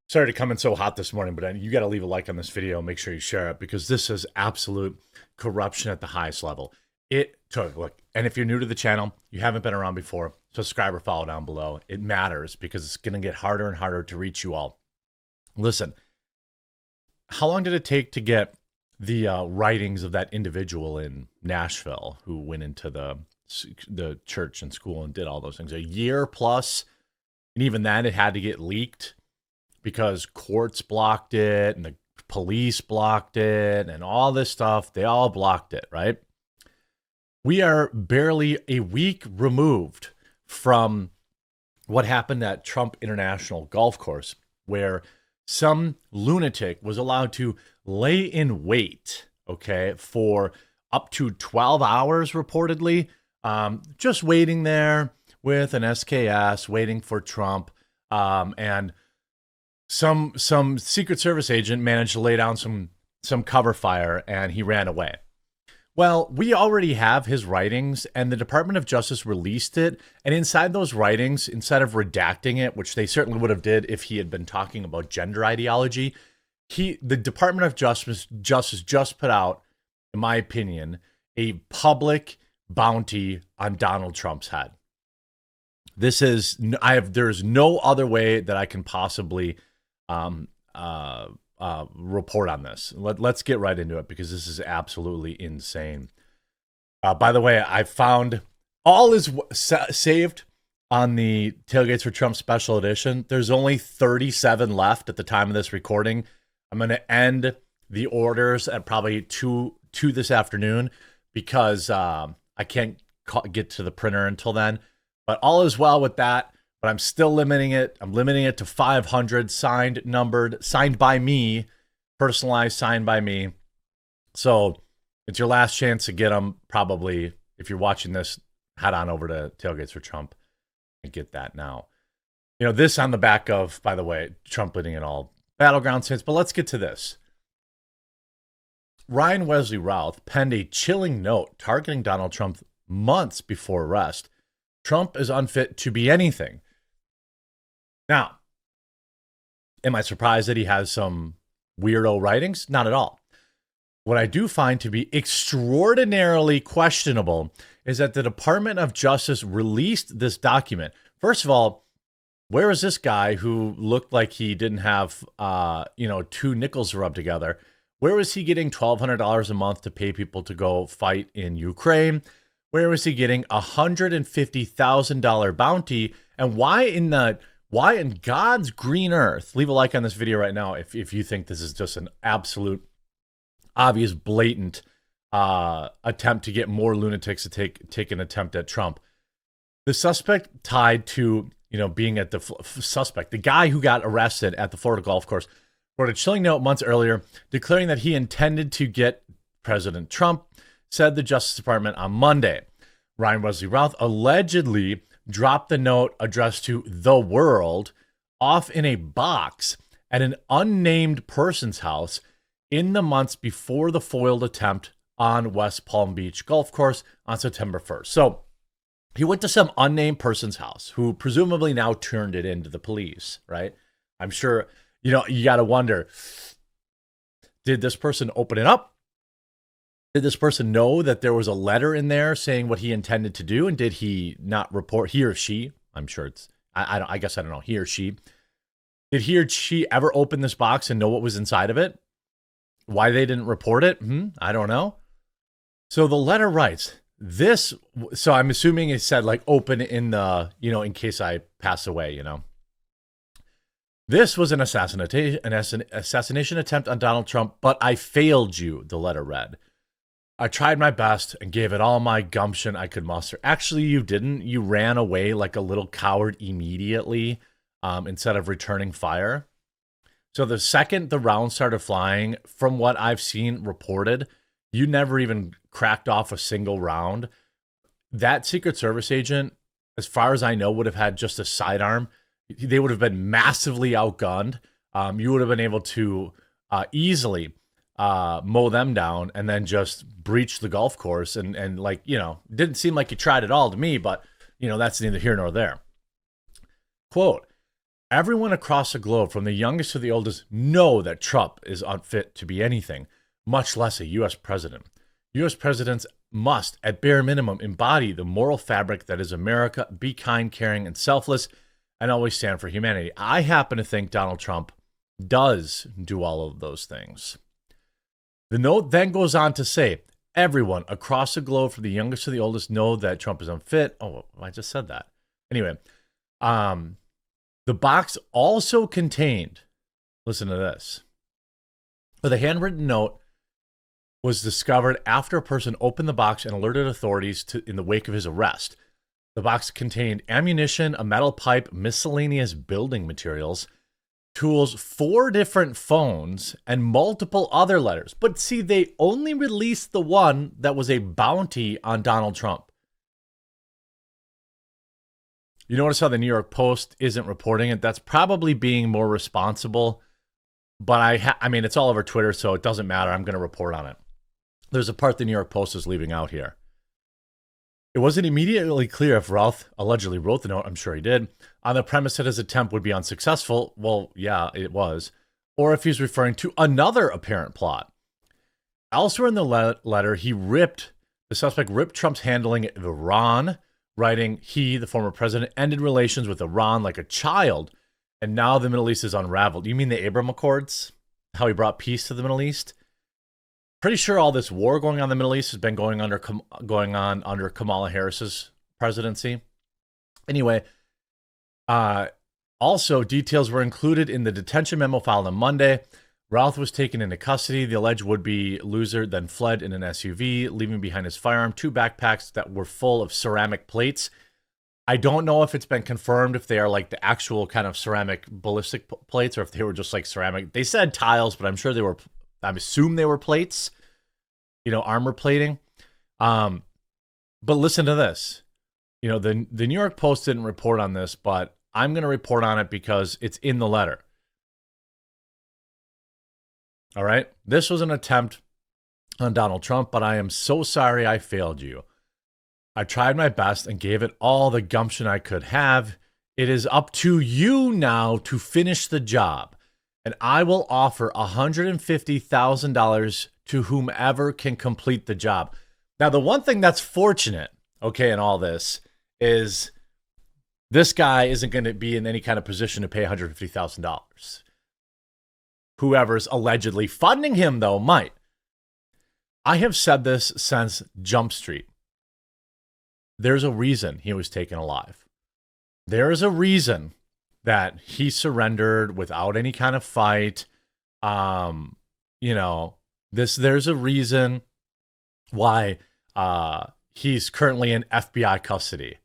Sorry to come in so hot this morning, but you got to leave a like on this video. Make sure you share it because this is absolute corruption at the highest level. It took, look, and if you're new to the channel, you haven't been around before, subscribe or follow down below. It matters because it's going to get harder and harder to reach you all. Listen, how long did it take to get the writings of that individual in Nashville who went into the church and school and did all those things? A year plus, and even then it had to get leaked because courts blocked it and the police blocked it and all this stuff. They all blocked it, right? We are barely a week removed from what happened at Trump International Golf Course, where some lunatic was allowed to lay in wait, okay, for up to 12 hours, reportedly, just waiting there with an SKS, waiting for Trump, and some Secret Service agent managed to lay down some cover fire, and he ran away. Well, we already have his writings, and the Department of Justice released it. And inside those writings, instead of redacting it, which they certainly would have did if he had been talking about gender ideology, the Department of Justice just put out, in my opinion, a public bounty on Donald Trump's head. There's no other way that I can possibly report on this. Let's get right into it because this is absolutely insane. By the way, I found all is saved on the Tailgates for Trump special edition. There's only 37 left at the time of this recording. I'm going to end the orders at probably 2 this afternoon because I can't get to the printer until then. But all is well with that. But I'm still limiting it. I'm limiting it to 500 signed, numbered, signed by me, personalized, signed by me. So it's your last chance to get them. Probably, if you're watching this, head on over to Tailgates for Trump and get that now. You know, this on the back of, by the way, Trump leading in all battleground states. But let's get to this. Ryan Wesley Routh penned a chilling note targeting Donald Trump months before arrest. Trump is unfit to be anything. Now, am I surprised that he has some weirdo writings? Not at all. What I do find to be extraordinarily questionable is that the Department of Justice released this document. First of all, where is this guy who looked like he didn't have, two nickels to rub together? Where was he getting $1,200 a month to pay people to go fight in Ukraine? Where was he getting a $150,000 bounty? And why in God's green earth, leave a like on this video right now if you think this is just an absolute, obvious, blatant attempt to get more lunatics to take an attempt at Trump. The suspect tied to, being at the guy who got arrested at the Florida golf course, wrote a chilling note months earlier declaring that he intended to get President Trump, said the Justice Department on Monday. Ryan Wesley Routh allegedly dropped the note addressed to the world off in a box at an unnamed person's house in the months before the foiled attempt on West Palm Beach golf course on September 1st. So he went to some unnamed person's house who presumably now turned it into the police, right? I'm sure, you got to wonder, did this person open it up? Did this person know that there was a letter in there saying what he intended to do? And did he not report, he or she? I'm sure it's, I guess I don't know, he or she. Did he or she ever open this box and know what was inside of it? Why they didn't report it? I don't know. So the letter writes this. So I'm assuming it said like open in the, in case I pass away, This was an assassination attempt on Donald Trump, but I failed you, the letter read. I tried my best and gave it all my gumption I could muster. Actually, you didn't. You ran away like a little coward immediately instead of returning fire. So the second the round started flying, from what I've seen reported, you never even cracked off a single round. That Secret Service agent, as far as I know, would have had just a sidearm. They would have been massively outgunned. You would have been able to easily mow them down and then just breach the golf course. And didn't seem like you tried at all to me, but, that's neither here nor there. Quote, Everyone across the globe, from the youngest to the oldest, know that Trump is unfit to be anything, much less a U.S. president. U.S. presidents must, at bare minimum, embody the moral fabric that is America, be kind, caring, and selfless, and always stand for humanity. I happen to think Donald Trump does do all of those things. The note then goes on to say, everyone across the globe, from the youngest to the oldest, know that Trump is unfit. Oh, I just said that. Anyway, the box also contained, listen to this, the handwritten note was discovered after a person opened the box and alerted authorities in the wake of his arrest. The box contained ammunition, a metal pipe, miscellaneous building materials, tools, 4 different phones, and multiple other letters. But see, they only released the one that was a bounty on Donald Trump. You notice how the New York Post isn't reporting it? That's probably being more responsible. But I mean, it's all over Twitter, so it doesn't matter. I'm going to report on it. There's a part the New York Post is leaving out here. It wasn't immediately clear if Routh allegedly wrote the note, I'm sure he did, on the premise that his attempt would be unsuccessful. Well, yeah, it was. Or if he's referring to another apparent plot. Elsewhere in the letter, the suspect ripped Trump's handling of Iran, writing, he, the former president, ended relations with Iran like a child, and now the Middle East is unraveled. You mean the Abraham Accords? How he brought peace to the Middle East? Pretty sure all this war going on in the Middle East has been going on under Kamala Harris's presidency. Anyway, also details were included in the detention memo filed on Monday. Routh was taken into custody. The alleged would-be loser then fled in an SUV, leaving behind his firearm, 2 backpacks that were full of ceramic plates. I don't know if it's been confirmed if they are like the actual kind of ceramic ballistic plates or if they were just like ceramic. They said tiles, but I'm sure they were. I assume they were plates, armor plating. But listen to this. The New York Post didn't report on this, but I'm going to report on it because it's in the letter. All right. This was an attempt on Donald Trump, but I am so sorry I failed you. I tried my best and gave it all the gumption I could have. It is up to you now to finish the job. And I will offer $150,000 to whomever can complete the job. Now, the one thing that's fortunate, in all this, is this guy isn't going to be in any kind of position to pay $150,000. Whoever's allegedly funding him, though, might. I have said this since Jump Street. There's a reason he was taken alive. There is a reason that he surrendered without any kind of fight. There's a reason why he's currently in FBI custody,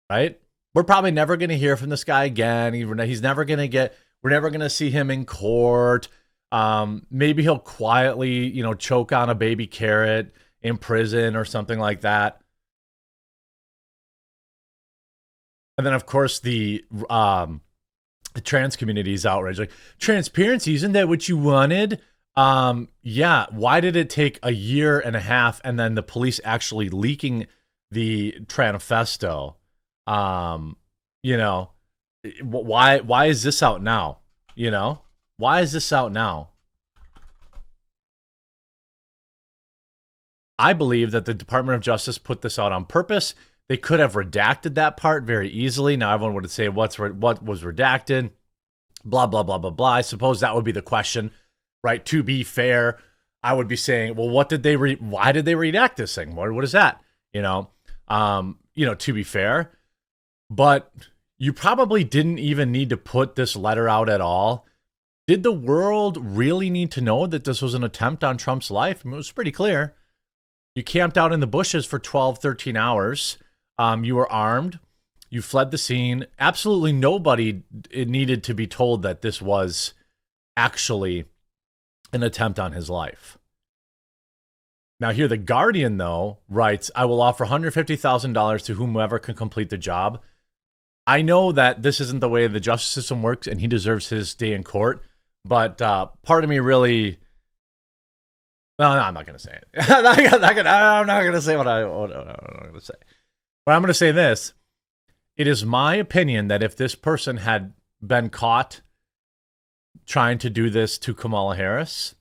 right? We're probably never going to hear from this guy again. He's never going to we're never going to see him in court. Maybe he'll quietly, choke on a baby carrot in prison or something like that. And then, of course, the trans community is outraged. Like, transparency, isn't that what you wanted? Yeah. Why did it take a year and a half and then the police actually leaking the Tranfesto? Why is this out now? Why is this out now? I believe that the Department of Justice put this out on purpose. They could have redacted that part very easily. Now everyone would say what was redacted, blah, blah, blah, blah, blah. I suppose that would be the question, right? To be fair, I would be saying, well, why did they redact this thing? What is that? To be fair, but you probably didn't even need to put this letter out at all. Did the world really need to know that this was an attempt on Trump's life? I mean, it was pretty clear. You camped out in the bushes for 12, 13 hours. You were armed. You fled the scene. Absolutely nobody needed to be told that this was actually an attempt on his life. Now here, The Guardian, though, writes, I will offer $150,000 to whomever can complete the job. I know that this isn't the way the justice system works and he deserves his day in court, but part of me really... Well, no, I'm not going to say it. I'm not going to say what I'm going to say. But I'm going to say this. It is my opinion that if this person had been caught trying to do this to Kamala Harris,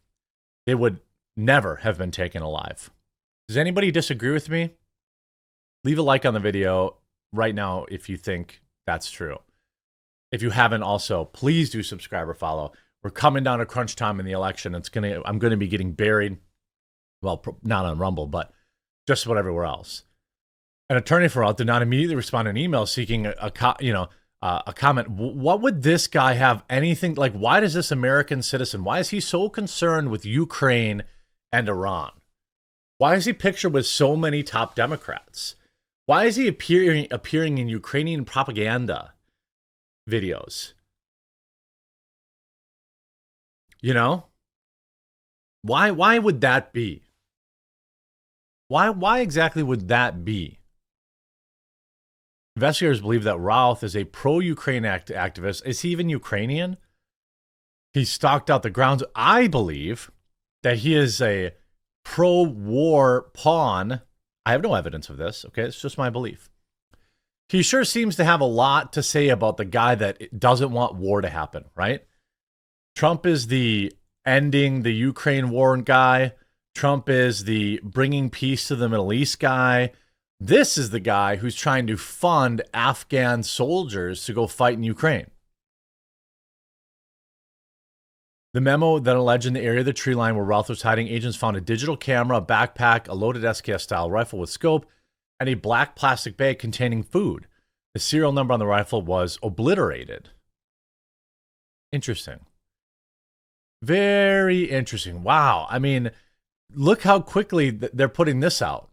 they would never have been taken alive. Does anybody disagree with me? Leave a like on the video right now if you think that's true. If you haven't also, please do subscribe or follow. We're coming down to crunch time in the election. I'm going to be getting buried. Well, not on Rumble, but just about everywhere else. An attorney for Alt did not immediately respond to an email seeking a comment. What would this guy have anything like? Why does this American citizen? Why is he so concerned with Ukraine and Iran? Why is he pictured with so many top Democrats? Why is he appearing in Ukrainian propaganda videos? You know, why would that be? Why exactly would that be? Investigators believe that Routh is a pro-Ukraine activist. Is he even Ukrainian? He stalked out the grounds. I believe that he is a pro-war pawn. I have no evidence of this, okay? It's just my belief. He sure seems to have a lot to say about the guy that doesn't want war to happen, right? Trump is the ending the Ukraine war guy. Trump is the bringing peace to the Middle East guy. This is the guy who's trying to fund Afghan soldiers to go fight in Ukraine. The memo that alleged in the area of the tree line where Routh was hiding, agents found a digital camera, a backpack, a loaded SKS-style rifle with scope, and a black plastic bag containing food. The serial number on the rifle was obliterated. Interesting. Very interesting. Wow. I mean, look how quickly they're putting this out.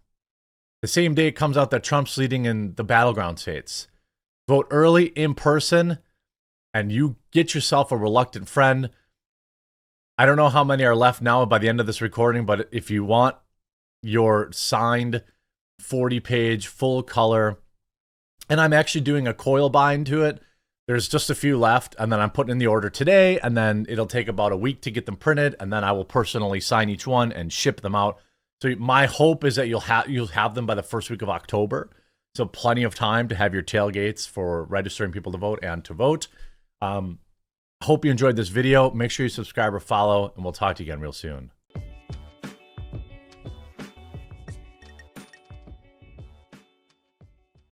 The same day it comes out that Trump's leading in the battleground states. Vote early, in person, and you get yourself a reluctant friend. I don't know how many are left now by the end of this recording, but if you want your signed 40-page full color, and I'm actually doing a coil bind to it, there's just a few left, and then I'm putting in the order today, and then it'll take about a week to get them printed, and then I will personally sign each one and ship them out. So my hope is that you'll have them by the first week of October. So plenty of time to have your tailgates for registering people to vote and to vote. Hope you enjoyed this video. Make sure you subscribe or follow, and we'll talk to you again real soon.